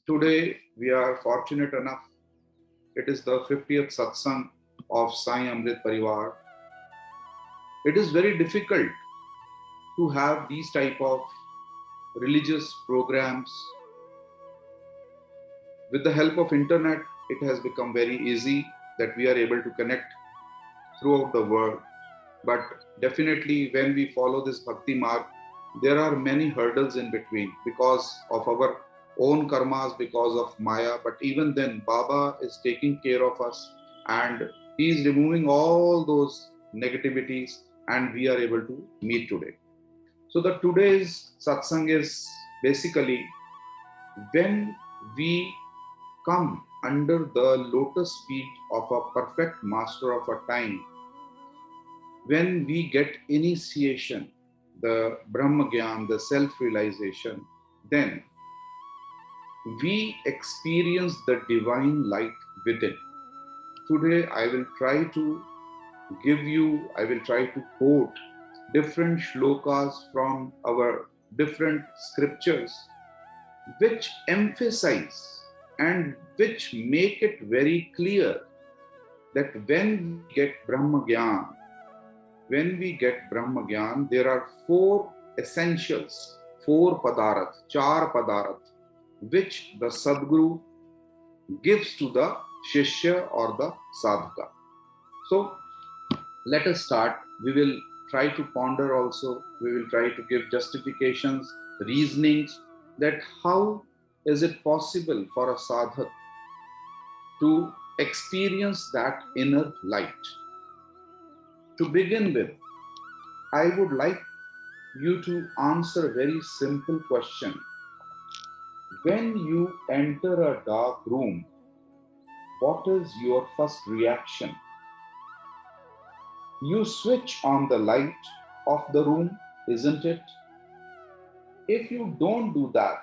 Today, we are fortunate enough. It is the 50th satsang of Sai Amrit Parivar. It is very difficult to have these type of religious programs. With the help of internet, it has become very easy that we are able to connect throughout the world. But definitely when we follow this Bhakti Marg, there are many hurdles in between because of our own karmas, because of Maya. But even then, Baba is taking care of us and he is removing all those negativities and we are able to meet today. So the today's satsang is basically when we come under the lotus feet of a perfect master of a time, when we get initiation, the Brahm Gyan, the self-realization, then we experience the divine light within. Today, I will try to quote different shlokas from our different scriptures, which emphasize and which make it very clear that when we get Brahma Gyan, there are four essentials, char padarat, which the Sadguru gives to the Shishya or the Sadhaka. So let us start. We will try to ponder also. We will try to give justifications, reasonings that how is it possible for a sadhak to experience that inner light. To begin with, I would like you to answer a very simple question. When you enter a dark room, what is your first reaction? You switch on the light of the room, isn't it? If you don't do that,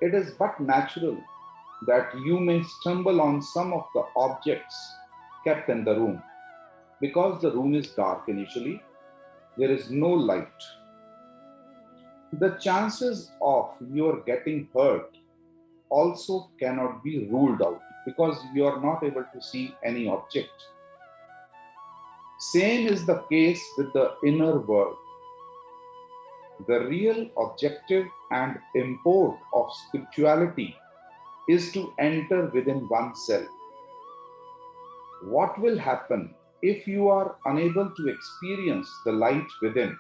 it is but natural that you may stumble on some of the objects kept in the room. Because the room is dark initially, there is no light. The chances of your getting hurt also cannot be ruled out because you are not able to see any object. Same is the case with the inner world. The real objective and import of spirituality is to enter within oneself. What will happen if you are unable to experience the light within?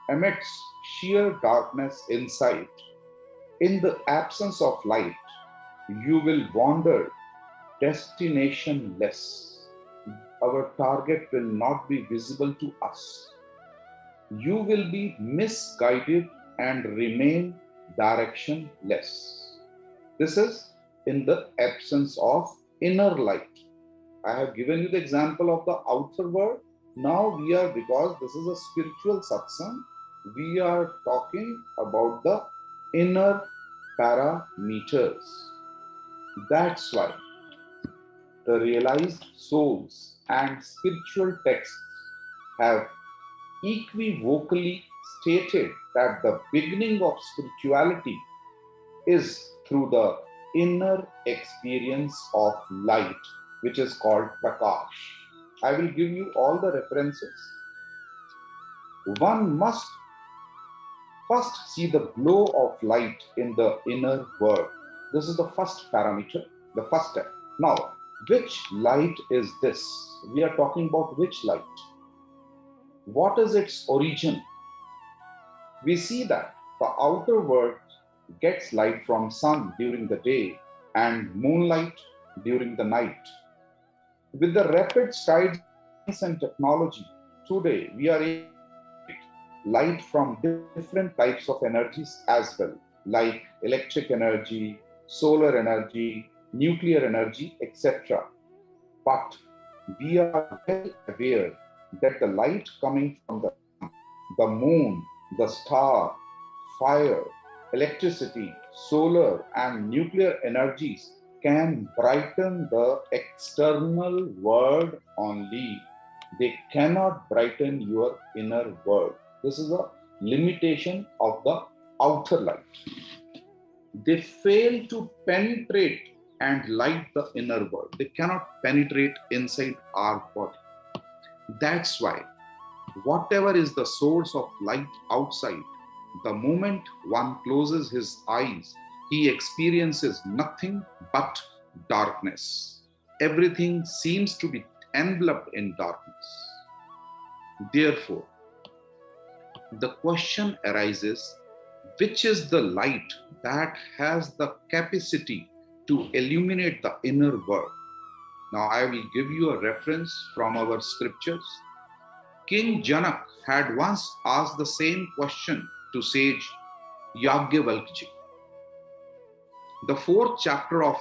Amidst sheer darkness inside, in the absence of light, you will wander destinationless. Our target will not be visible to us. You will be misguided and remain directionless. This is in the absence of inner light. I have given you the example of the outer world. Now because this is a spiritual satsang, we are talking about the inner parameters. That's why the realized souls and spiritual texts have equivocally stated that the beginning of spirituality is through the inner experience of light, which is called Prakash. I will give you all the references. One must first see the glow of light in the inner world. This is the first parameter, the first step. Now, which light is this? We are talking about which light? What is its origin? We see that the outer world gets light from sun during the day and moonlight during the night. With the rapid strides in science and technology, today we are able to get light from different types of energies as well, like electric energy, solar energy, nuclear energy, etc. But we are well aware that the light coming from the sun, the moon, the star, fire, electricity, solar and nuclear energies can brighten the external world only. They cannot brighten your inner world. This is a limitation of the outer light. they fail to penetrate and light the inner world. They cannot penetrate inside our body. That's why whatever is the source of light outside, the moment one closes his eyes, he experiences nothing but darkness. Everything seems to be enveloped in darkness. Therefore, the question arises, which is the light that has the capacity to illuminate the inner world? Now, I will give you a reference from our scriptures. King Janak had once asked the same question to sage Yagyavalkya. The fourth chapter of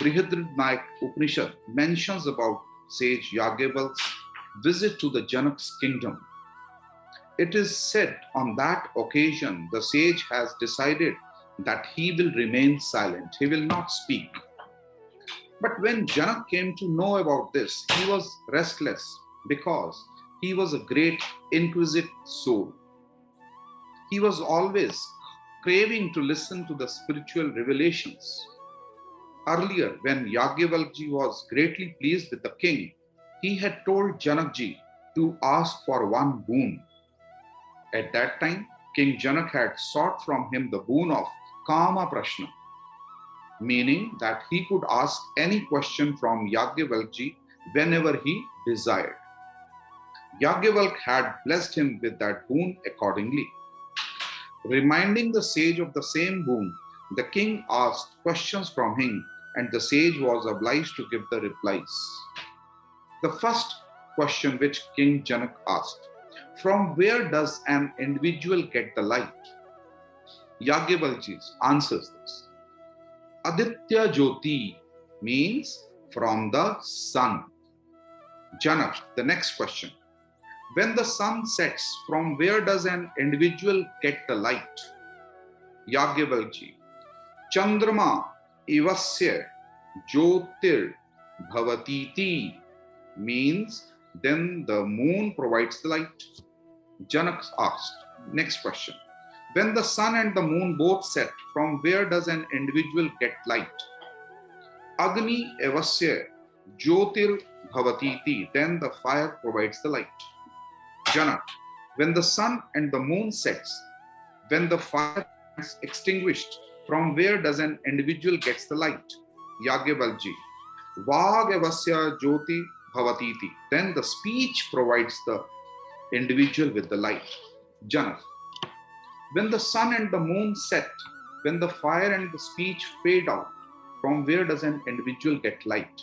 Brihadratnayak Upanishad mentions about sage Yagyavalkya's visit to the Janak's kingdom. It is said on that occasion the sage has decided that he will remain silent, he will not speak. But when Janak came to know about this, he was restless because he was a great inquisitive soul. He was always craving to listen to the spiritual revelations. Earlier, when Yagyavalkya was greatly pleased with the king, he had told Janakji to ask for one boon. At that time, King Janak had sought from him the boon of Kama Prashna, meaning that he could ask any question from Yagyavalkya whenever he desired. Yagyavalkya had blessed him with that boon accordingly. Reminding the sage of the same boon, the king asked questions from him and the sage was obliged to give the replies. The first question which King Janak asked, from where does an individual get the light? Yagyavalkya answers this. Aditya Jyoti means from the sun. Janak, the next question. When the sun sets, from where does an individual get the light? Yagyavalkya. Chandrama ivasya jyotir bhavatiti means then the moon provides the light. Janak asked, next question. When the sun and the moon both set, from where does an individual get light? Agni evasya jyotir bhavatiti, then the fire provides the light. Janak, when the sun and the moon sets, when the fire is extinguished, from where does an individual gets the light? Yagyavalkya, Vag evasya jyoti bhavatiti, then the speech provides the individual with the light. Janak, when the sun and the moon set, when the fire and the speech fade out, from where does an individual get light?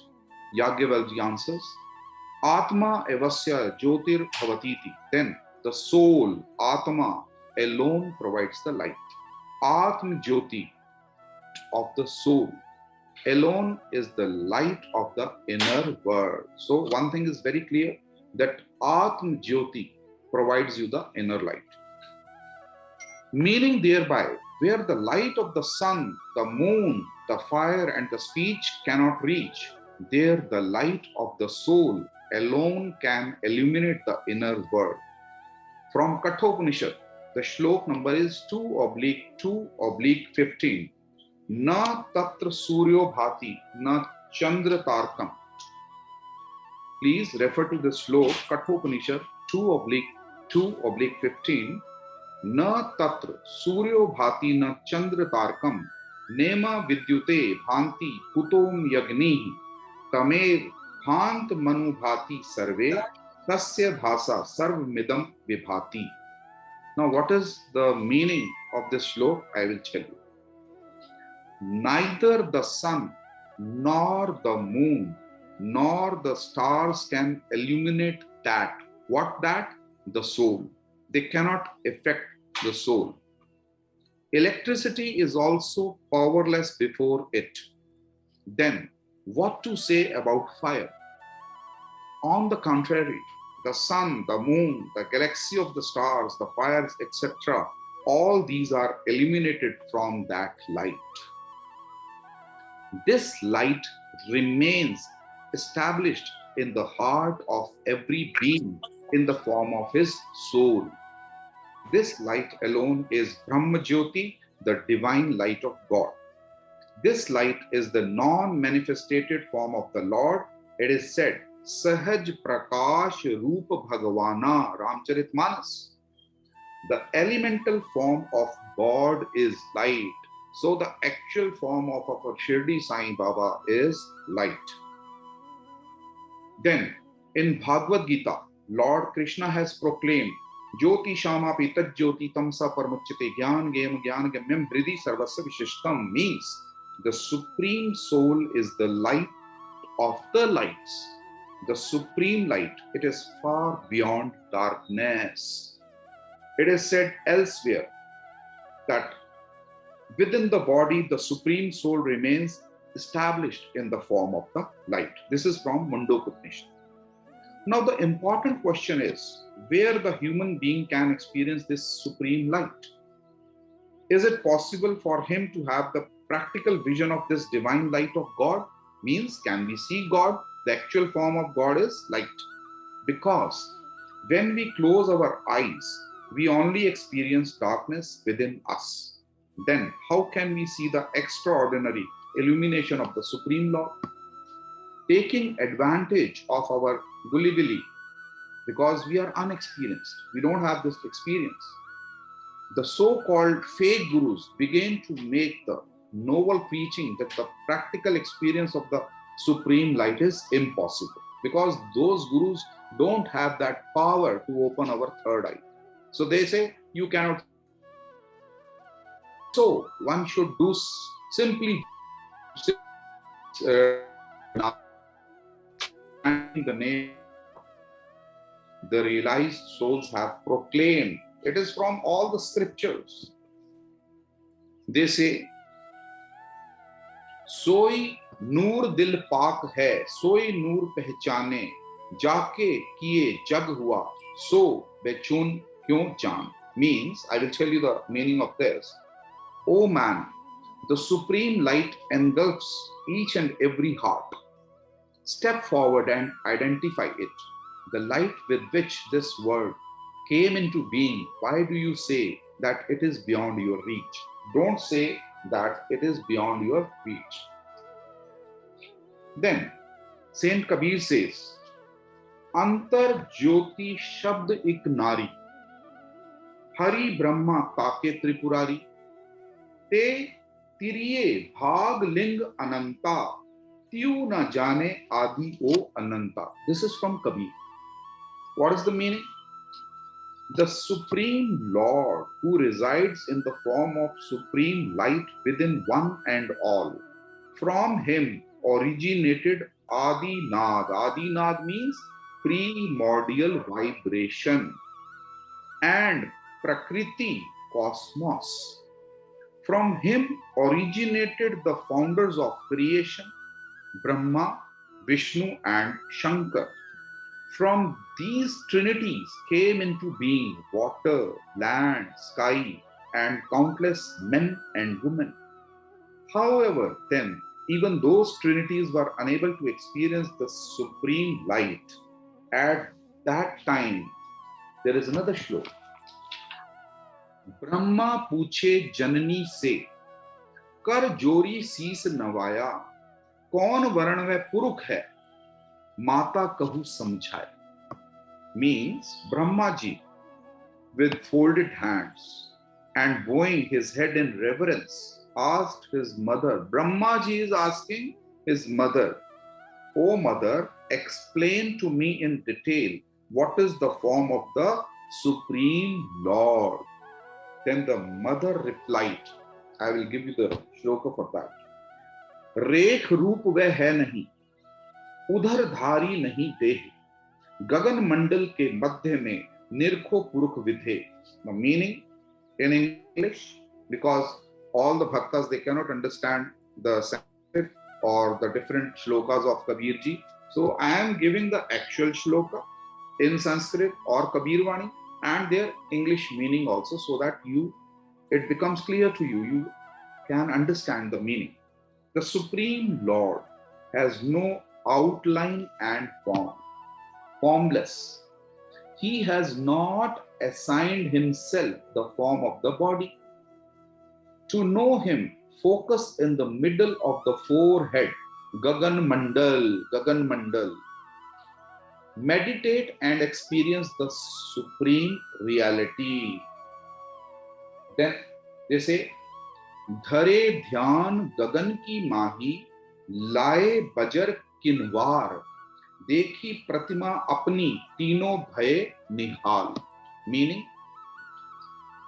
Yagyavalkya answers, Atma evasya jyotir bhavatiti, then the soul, Atma, alone provides the light. Atma Jyoti of the soul alone is the light of the inner world. So one thing is very clear, that Atma Jyoti provides you the inner light. Meaning thereby, where the light of the sun, the moon, the fire and the speech cannot reach, there the light of the soul alone can illuminate the inner world. From Kathopanishad, the shlok number is 2/2/15. Na tatra suryo bhati, na chandra tarkam. Please refer to the shlok, Kathopanishad 2/2/15. Na tatra suryo bhati, na chandra tarkam. Nema vidyute bhanti kutom yagnihi. Tamer bhant manu bhati sarve. Tasya bhasa sarvamidam vibhati. Now, what is the meaning of this shlok? I will tell you. Neither the sun, nor the moon, nor the stars can illuminate that. What that? The soul. They cannot affect the soul. Electricity is also powerless before it. Then, what to say about fire? On the contrary, the sun, the moon, the galaxy of the stars, the fires, etc., all these are illuminated from that light. This light remains established in the heart of every being in the form of his soul. This light alone is Brahma Jyoti, the divine light of God. This light is the non-manifested form of the Lord. It is said, Sahaj Prakash Roop Bhagavana, Ramcharitmanas. The elemental form of God is light. So the actual form of our Shirdi Sai Baba is light. Then in Bhagavad Gita, Lord Krishna has proclaimed, Jyoti Shama Pitat Jyoti Tamsa Parmuchite Gyan Gem Gyan Gamyam Bridi Sarvasya Vishishtam, means the Supreme Soul is the light of the lights. The Supreme Light, it is far beyond darkness. It is said elsewhere that within the body, the Supreme Soul remains established in the form of the light. This is from Mundopadnishad. Now the important question is, where the human being can experience this supreme light? Is it possible for him to have the practical vision of this divine light of God? Means, can we see God? The actual form of God is light. Because when we close our eyes, we only experience darkness within us. Then how can we see the extraordinary illumination of the Supreme Lord? Taking advantage of our gullibility, because we are unexperienced, we don't have this experience. The so-called fake gurus began to make the novel preaching that the practical experience of the Supreme Light is impossible, because those gurus don't have that power to open our third eye. So they say you cannot. So one should do simply the name the realized souls have proclaimed. It is from all the scriptures. They say, सोई नूर दिल पाक है, सोई नूर पहचाने, जाके किए जग हुआ, सो बेचून क्यों जान. Means, I will tell you the meaning of this. O man, the supreme light engulfs each and every heart. Step forward and identify it. The light with which this world came into being, why do you say that it is beyond your reach? Don't say that it is beyond your reach. Then Saint Kabir says, Antar Jyoti Shabd Ik Nari, Hari Brahma Take Tripurari, Te Tiriye Bhag Ling Ananta, Tyu Na Jane Adi O Ananta. This is from Kabir. What is the meaning? The Supreme Lord who resides in the form of supreme light within one and all. From him originated Adi Nad. Adi Nad means primordial vibration, and Prakriti, cosmos. From him originated the founders of creation, Brahma, Vishnu and Shankar. From these trinities came into being water, land, sky, and countless men and women. However, then, even those trinities were unable to experience the supreme light. At that time, there is another shloka. Brahma पूछे जननी से, कर जोरी शीस नवाया, कौन वर्ण व पुरुष है, Mata kahu samjhaya. Means, Brahmaji, with folded hands and bowing his head in reverence, asked his mother. Brahmaji is asking his mother, O mother, explain to me in detail what is the form of the Supreme Lord. Then the mother replied, I will give you the shloka for that. Rekh roop veh hai nahi, उधर धारी नहीं देह, गगन मंडल के मध्य में निर्खो पुरुष विधे. The meaning in English, because all the bhaktas, they cannot understand the Sanskrit or the different shlokas of Kabir ji. So I am giving the actual shloka in Sanskrit or Kabir Vani and their English meaning also, so that it becomes clear to you. You can understand the meaning. The Supreme Lord has no outline and form, formless. He has not assigned himself the form of the body. To know him Focus in the middle of the forehead, Gagan Mandal. Meditate and experience the supreme reality. Then they say, धरे ध्यान गगन की माही, लाए buzzer किनवार, देखी प्रतिमा अपनी तीनों भय निहाल. Meaning,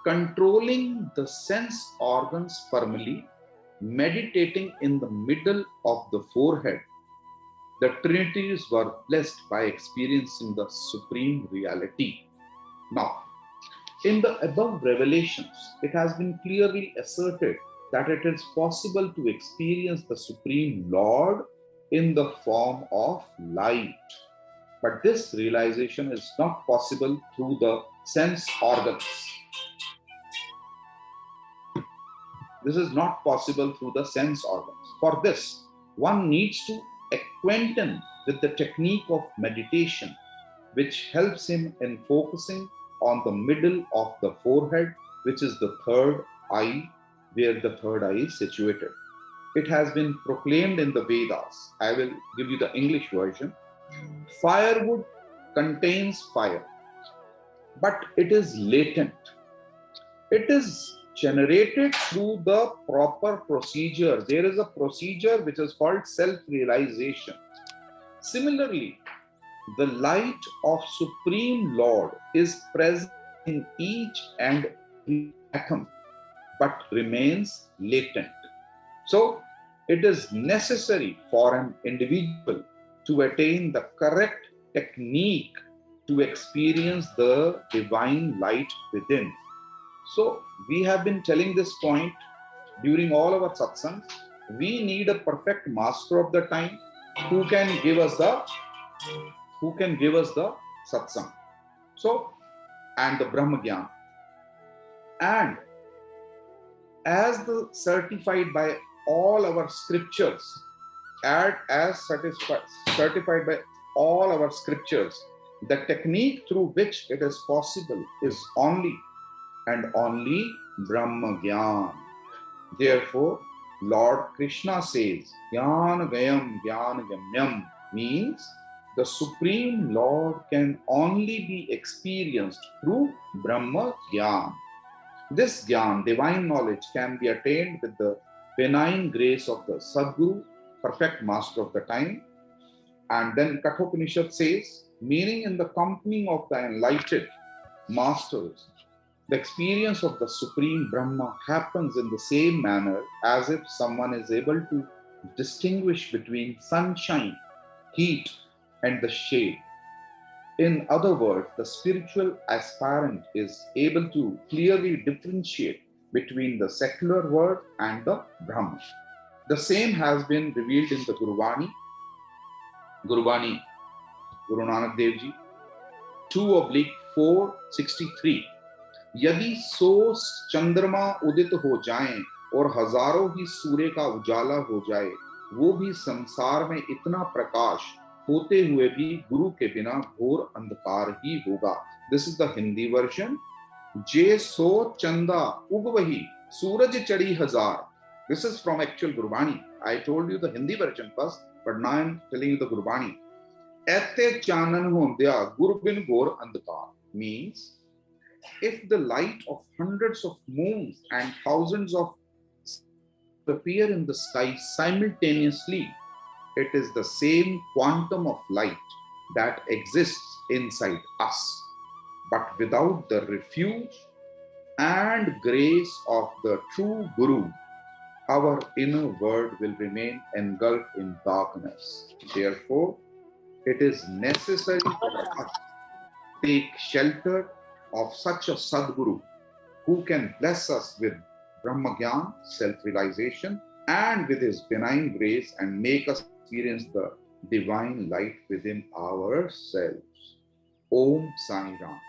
controlling the sense organs firmly, meditating in the middle of the forehead, the Trinities were blessed by experiencing the supreme reality. Now, in the above revelations, it has been clearly asserted that it is possible to experience the Supreme Lord in the form of light. But this realization is not possible through the sense organs. This is not possible through the sense organs. For this, one needs to acquaint with the technique of meditation, which helps him in focusing on the middle of the forehead, which is the third eye, where the third eye is situated. It has been proclaimed in the Vedas. I will give you the English version. Firewood contains fire, but it is latent. It is generated through the proper procedure. There is a procedure which is called self-realization. Similarly, the light of Supreme Lord is present in each and every atom, but remains latent. So, it is necessary for an individual to attain the correct technique to experience the divine light within. So, we have been telling this point during all our satsangs. We need a perfect master of the time who can give us the satsang. So, and the Brahm Gyan. And as the certified by all our scriptures, certified by all our scriptures, the technique through which it is possible is only and only Brahm Gyan. Therefore, Lord Krishna says, Gyan Gayam Gyan Gamyam, means the Supreme Lord can only be experienced through Brahma Gyan. This Gyan, divine knowledge, can be attained with the benign grace of the Sadguru, perfect master of the time. And then Kathopanishad says, meaning in the company of the enlightened masters, the experience of the Supreme Brahma happens in the same manner as if someone is able to distinguish between sunshine, heat, and the shade. In other words, the spiritual aspirant is able to clearly differentiate between the secular world and the Brahma. The same has been revealed in the Guru Nanak Dev Ji, 2/463. यदि 100 चंद्रमा उदित हो जाएं और हजारों ही सूर्य का उजाला हो जाए, वो भी संसार में इतना प्रकाश होते हुए भी गुरु के बिना घोर अंधकार ही होगा. This is the Hindi version. जे 100 चंदा उग वही, सूरज चढ़ी हजार. This is from actual Gurbani. I told you the Hindi version first, but now I am telling you the Gurbani. ऐते चानन होंदिया गुरु बिन घोर अंधकार means, if the light of hundreds of moons and thousands of appear in the sky simultaneously, it is the same quantum of light that exists inside us. But without the refuge and grace of the true Guru, our inner world will remain engulfed in darkness. Therefore, it is necessary for us to take shelter of such a Sadguru who can bless us with Brahma Gyan, self-realization, and with his benign grace and make us experience the divine light within ourselves. Om Sai Ram.